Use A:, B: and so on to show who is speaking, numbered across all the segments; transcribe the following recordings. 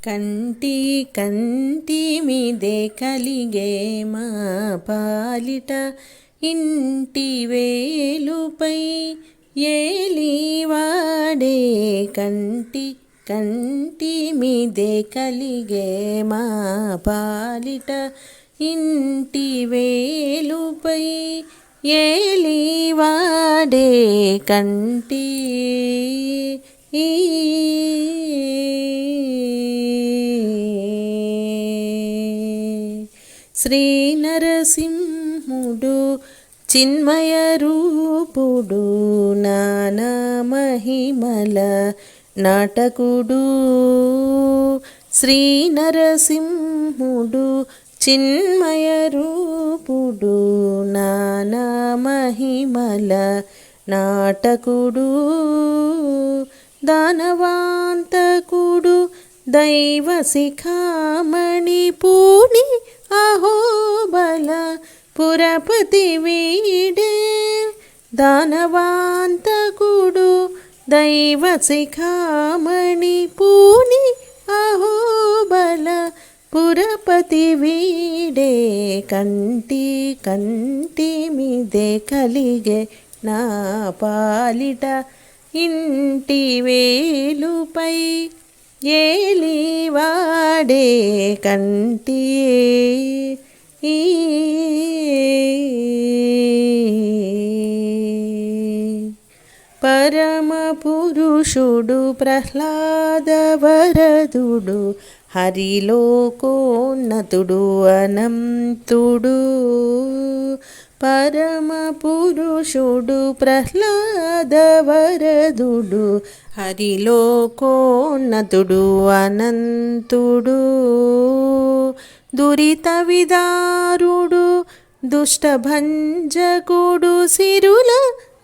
A: కంటి కంటి మీదే కలిగే మా పాలిట ఇంటి వేలుపై ఏలివాడే కంటి కంటి మీదే కలిగే మా పాలిట ఇంటి వేలుపై ఏలివాడే కంటి శ్రీ నరసింహుడు చిన్మయ రూపుడు నానా మహిమల నాటకుడు. శ్రీ నరసింహుడు చిన్మయ రూపుడు నానా మహిమల నాటకుడు. దానవాంతకుడు దైవ శిఖామణి పూని అహోబల పురపతి వీడే. దానవాంతకుడు దైవ శిఖామణి పూని అహోబల పురపతి వీడే. కంటి కంటి మీదే కలిగే నా పాలిట ఇంటి వేలుపై ఏలివాడే కంటి. పరమ పురుషుడు ప్రహ్లాద వరదుడు హరిలోకోన్నతుడు అనంతుడు. పరమ పురుషుడు ప్రహ్లాద వరదుడు హరిలోకోన్నతుడు అనంతుడు. దురిత విదారుడు దుష్టభంజకుడు సిరుల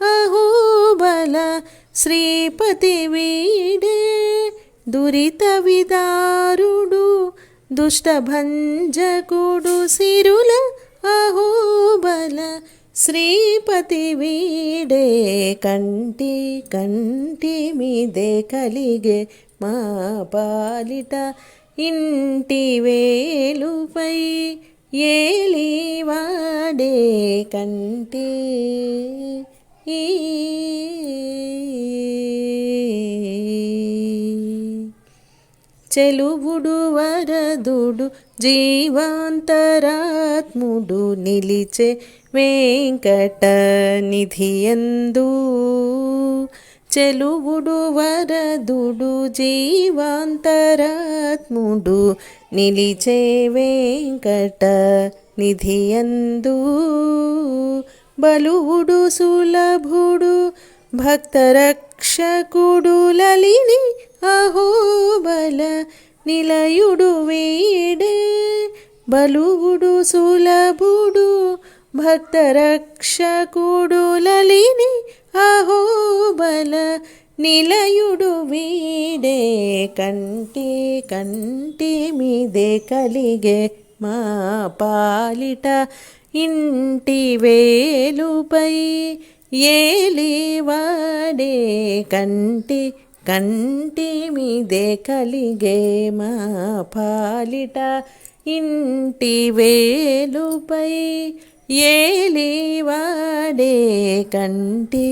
A: అహోబల శ్రీపతి వీడే. దురిత విదారుడు దుష్టభంజకుడు సిరుల అహోబల శ్రీపతి వీడే. కంటి కంటి మీదే కలిగే మా పాలిట ఇంటి వేలుపై ఏలివాడే కంటి. చెలువుడు వరదుడు జీవాంతరాత్ముడు నిలిచే వెంకట నిధియందు. చెలువుడు వరదుడు జీవాంతరాత్ముడు నిలిచే వెంకట నిధియందు. బలువుడు సులభుడు భక్తరక్షకుడు లలిని అహోబల నిలయుడు వీడే. బలువుడు సులభుడు భక్తరక్షకుడు లలిని అహోబల నిలయుడు వీడే. కంటి కంటి మీదే కలిగే మా పాలిట ఇంటి వేలుపై ఏలివాడే కంటి కంటి మీదే కలిగే మా పాలిట ఇంటి వేలుపై ఏలివాడే కంటి.